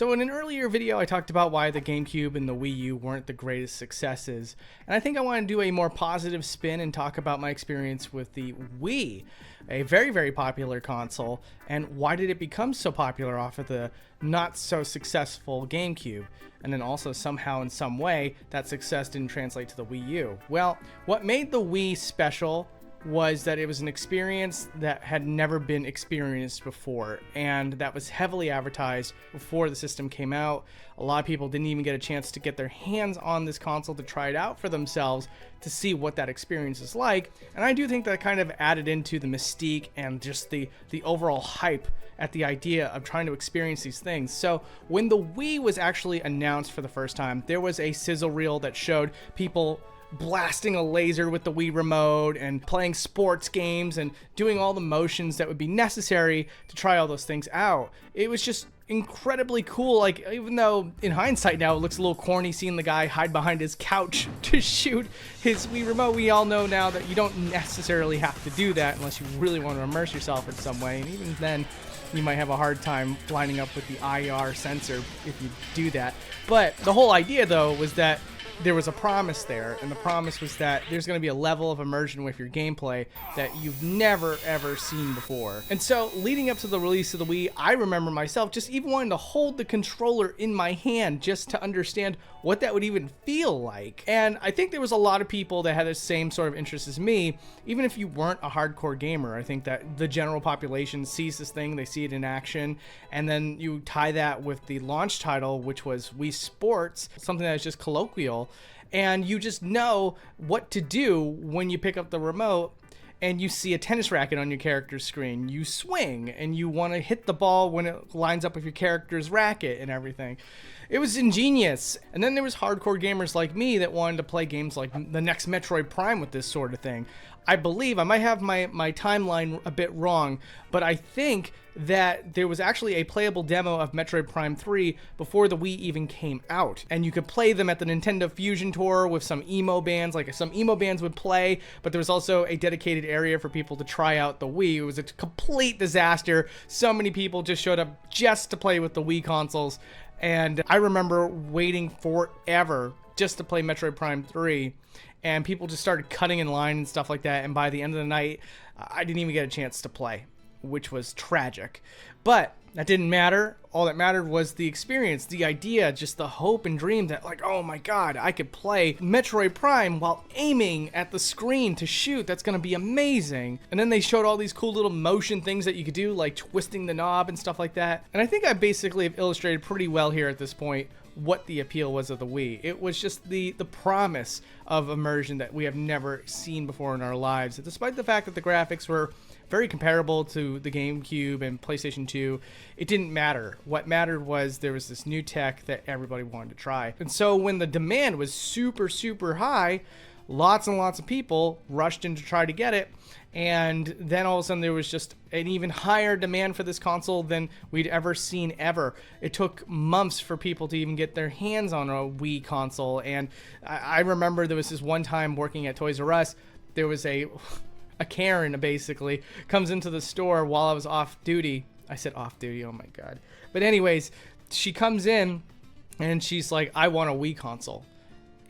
So in an earlier video, I talked about why the GameCube and the Wii U weren't the greatest successes. And I think I want to do a more positive spin and talk about my experience with the Wii, a very, very popular console, and why did it become so popular off of the not so successful GameCube? And then also somehow in some way that success didn't translate to the Wii U. Well, what made the Wii special was that it was an experience that had never been experienced before, and that was heavily advertised before the system came out. A lot of people didn't even get a chance to get their hands on this console to try it out for themselves to see what that experience is like, and I do think that kind of added into the mystique and just the overall hype at the idea of trying to experience these things. So when the Wii was actually announced for the first time, there was a sizzle reel that showed people blasting a laser with the Wii remote and playing sports games and doing all the motions that would be necessary to try all those things out. It was just incredibly cool. Like, even though in hindsight now it looks a little corny seeing the guy hide behind his couch to shoot his Wii remote, we all know now that you don't necessarily have to do that unless you really want to immerse yourself in some way, and even then you might have a hard time lining up with the IR sensor if you do that. But the whole idea though was that there was a promise there, and the promise was that there's going to be a level of immersion with your gameplay that you've never ever seen before. And so leading up to the release of the Wii, I remember myself just even wanting to hold the controller in my hand just to understand what that would even feel like. And I think there was a lot of people that had the same sort of interest as me, even if you weren't a hardcore gamer. I think that the general population sees this thing, they see it in action, and then you tie that with the launch title, which was Wii Sports, something that is just colloquial, and you just know what to do when you pick up the remote and you see a tennis racket on your character's screen. You swing and you want to hit the ball when it lines up with your character's racket and everything. It was ingenious. And then there was hardcore gamers like me that wanted to play games like the next Metroid Prime with this sort of thing. I believe, I might have my timeline a bit wrong, but I think that there was actually a playable demo of Metroid Prime 3 before the Wii even came out. And you could play them at the Nintendo Fusion Tour with some emo bands, like some emo bands would play, but there was also a dedicated area for people to try out the Wii. It was a complete disaster. So many people just showed up just to play with the Wii consoles. And I remember waiting forever just to play Metroid Prime 3. And people just started cutting in line and stuff like that. And by the end of the night, I didn't even get a chance to play, which was tragic. But that didn't matter. All that mattered was the experience, the idea, just the hope and dream that, like, oh my God, I could play Metroid Prime while aiming at the screen to shoot. That's going to be amazing. And then they showed all these cool little motion things that you could do, like twisting the knob and stuff like that. And I think I basically have illustrated pretty well here at this point what the appeal was of the Wii. It was just the promise of immersion that we have never seen before in our lives. Despite the fact that the graphics were very comparable to the GameCube and PlayStation 2, it didn't matter. What mattered was there was this new tech that everybody wanted to try. And so when the demand was super, super high, lots and lots of people rushed in to try to get it. And then all of a sudden there was just an even higher demand for this console than we'd ever seen ever. It took months for people to even get their hands on a Wii console. And I remember there was this one time working at Toys R Us, there was a Karen basically comes into the store while I was off duty. I said off duty, oh my God. But anyways, she comes in and she's like, I want a Wii console.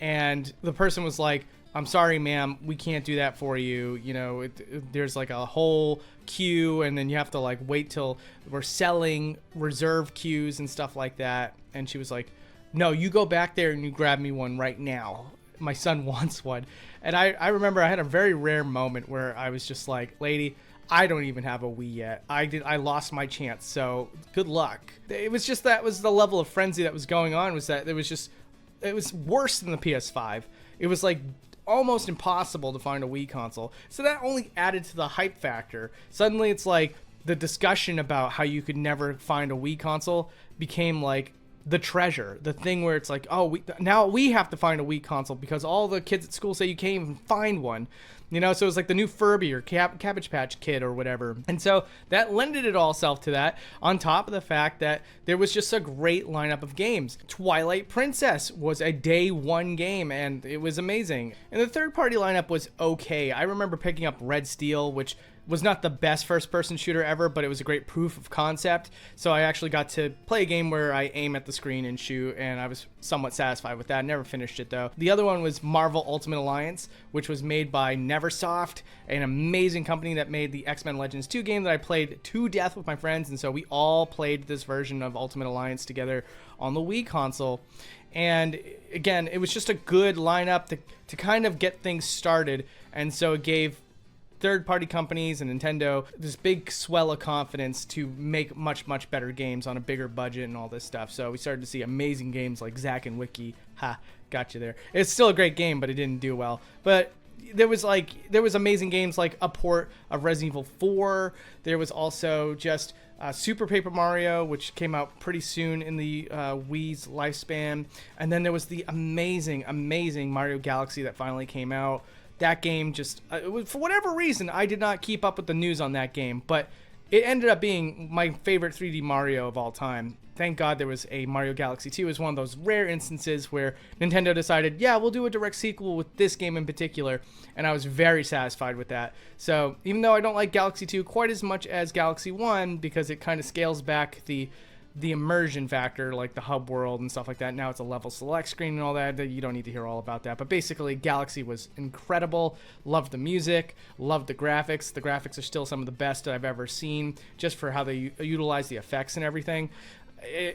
And the person was like, I'm sorry, ma'am, we can't do that for you. You know, there's like a whole queue, and then you have to like wait till we're selling reserve queues and stuff like that. And she was like, no, you go back there and you grab me one right now. My son wants one. And I remember I had a very rare moment where I was just like, lady, I don't even have a Wii yet. I lost my chance, so good luck. It was just, that was the level of frenzy that was going on, was that it was worse than the PS5. It was like almost impossible to find a Wii console. So that only added to the hype factor. Suddenly it's like the discussion about how you could never find a Wii console became like the treasure, the thing where it's like, oh, now we have to find a Wii console because all the kids at school say you can't even find one. You know, so it was like the new Furby or Cabbage Patch Kid or whatever. And so that lended it all self to that, on top of the fact that there was just a great lineup of games. Twilight Princess was a day one game, and it was amazing. And the third-party lineup was okay. I remember picking up Red Steel, which was not the best first-person shooter ever, but it was a great proof of concept. So I actually got to play a game where I aim at the screen and shoot, and I was somewhat satisfied with that. Never finished it, though. The other one was Marvel Ultimate Alliance, which was made by Neversoft, an amazing company that made the X-Men Legends 2 game that I played to death with my friends, and so we all played this version of Ultimate Alliance together on the Wii console. And again, it was just a good lineup to kind of get things started, and so it gave third-party companies and Nintendo this big swell of confidence to make much, much better games on a bigger budget and all this stuff. So we started to see amazing games like Zack and Wiki. Ha, got you there. It's still a great game, but it didn't do well. But there was amazing games like a port of Resident Evil 4. There was also just Super Paper Mario, which came out pretty soon in the Wii's lifespan. And then there was the amazing, amazing Mario Galaxy that finally came out. That game just, for whatever reason, I did not keep up with the news on that game, but it ended up being my favorite 3D Mario of all time. Thank God there was a Mario Galaxy 2. It was one of those rare instances where Nintendo decided, yeah, we'll do a direct sequel with this game in particular, and I was very satisfied with that. So even though I don't like Galaxy 2 quite as much as Galaxy 1, because it kind of scales back the immersion factor, like the hub world and stuff like that. Now it's a level select screen and all that. You don't need to hear all about that. But basically, Galaxy was incredible. Loved the music. Loved the graphics. The graphics are still some of the best that I've ever seen, just for how they utilize the effects and everything.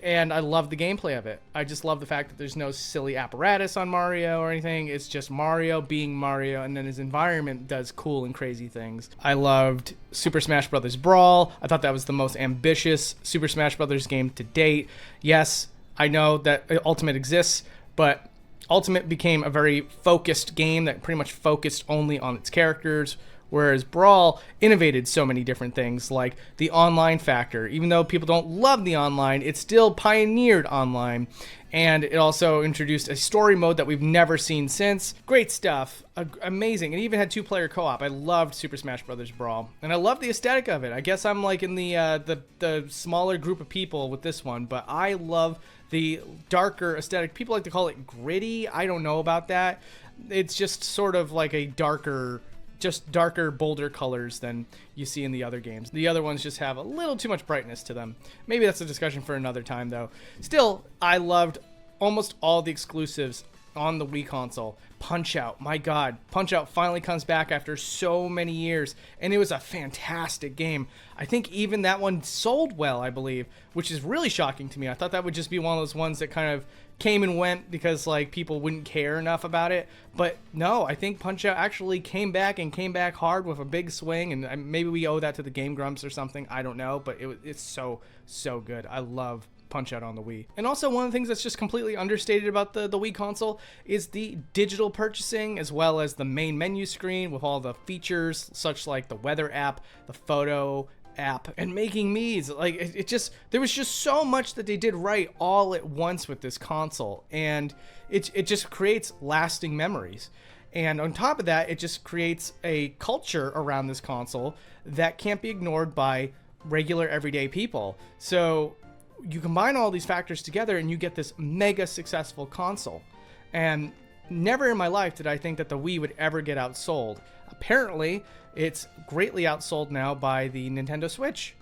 And I love the gameplay of it. I just love the fact that there's no silly apparatus on Mario or anything. It's just Mario being Mario, and then his environment does cool and crazy things. I loved Super Smash Bros. Brawl. I thought that was the most ambitious Super Smash Bros. Game to date. Yes, I know that Ultimate exists, but Ultimate became a very focused game that pretty much focused only on its characters, whereas Brawl innovated so many different things, like the online factor. Even though people don't love the online, it still pioneered online. And it also introduced a story mode that we've never seen since. Great stuff. Amazing. It even had 2-player co-op. I loved Super Smash Bros. Brawl. And I love the aesthetic of it. I guess I'm like in the smaller group of people with this one, but I love the darker aesthetic. People like to call it gritty. I don't know about that. It's just sort of like a darker, bolder colors than you see in the other games. The other ones just have a little too much brightness to them. Maybe that's a discussion for another time, though. Still, I loved almost all the exclusives on the Wii console. Punch-Out! My God, Punch-Out finally comes back after so many years, and it was a fantastic game. I think even that one sold well, I believe, which is really shocking to me. I thought that would just be one of those ones that kind of came and went because like people wouldn't care enough about it. But no, I think Punch-Out actually came back hard with a big swing, and maybe we owe that to the Game Grumps or something. I don't know, but it's so good. I love Punch-Out on the Wii. And also one of the things that's just completely understated about the Wii console is the digital purchasing, as well as the main menu screen with all the features such like the weather app, the photo app, and making me's. Like it just, there was just so much that they did right all at once with this console, and it just creates lasting memories. And on top of that, it just creates a culture around this console that can't be ignored by regular everyday people. So you combine all these factors together and you get this mega successful console. And never in my life did I think that the Wii would ever get outsold. Apparently, it's greatly outsold now by the Nintendo Switch.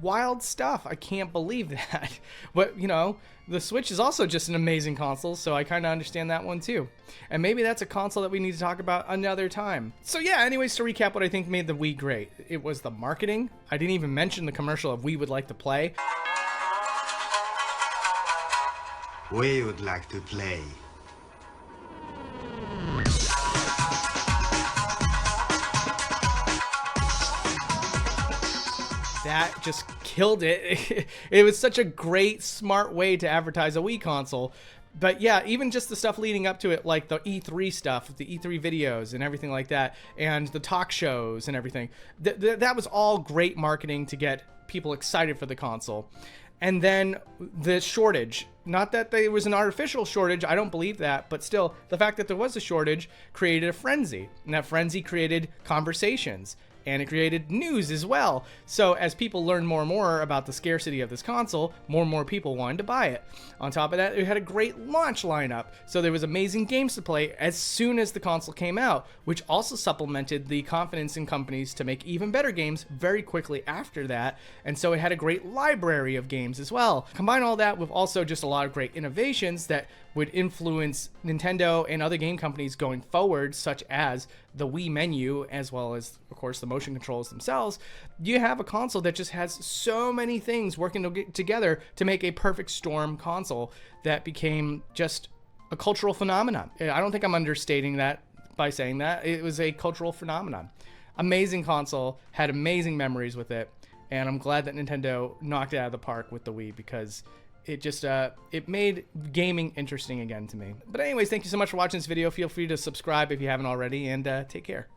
Wild stuff. I can't believe that. But, you know, the Switch is also just an amazing console, so I kind of understand that one too. And maybe that's a console that we need to talk about another time. So yeah, anyways, to recap what I think made the Wii great. It was the marketing. I didn't even mention the commercial of We Would Like to Play. We would like to play. That just killed it. It was such a great, smart way to advertise a Wii console. But yeah, even just the stuff leading up to it, like the E3 stuff, the E3 videos and everything like that, and the talk shows and everything, that was all great marketing to get people excited for the console. And then the shortage, not that there was an artificial shortage, I don't believe that, but still, the fact that there was a shortage created a frenzy, and that frenzy created conversations. and it created news as well. So as people learned more and more about the scarcity of this console, more and more people wanted to buy it. On top of that, it had a great launch lineup, so there was amazing games to play as soon as the console came out, which also supplemented the confidence in companies to make even better games very quickly after that. And so it had a great library of games as well. Combine all that with also just a lot of great innovations that would influence Nintendo and other game companies going forward, such as the Wii menu, as well as, of course, the motion controls themselves. You have a console that just has so many things working together to make a perfect storm console that became just a cultural phenomenon. I don't think I'm understating that by saying that. It was a cultural phenomenon. Amazing console, had amazing memories with it, and I'm glad that Nintendo knocked it out of the park with the Wii, because it just it made gaming interesting again to me. But anyways, thank you so much for watching this video. Feel free to subscribe if you haven't already, and take care.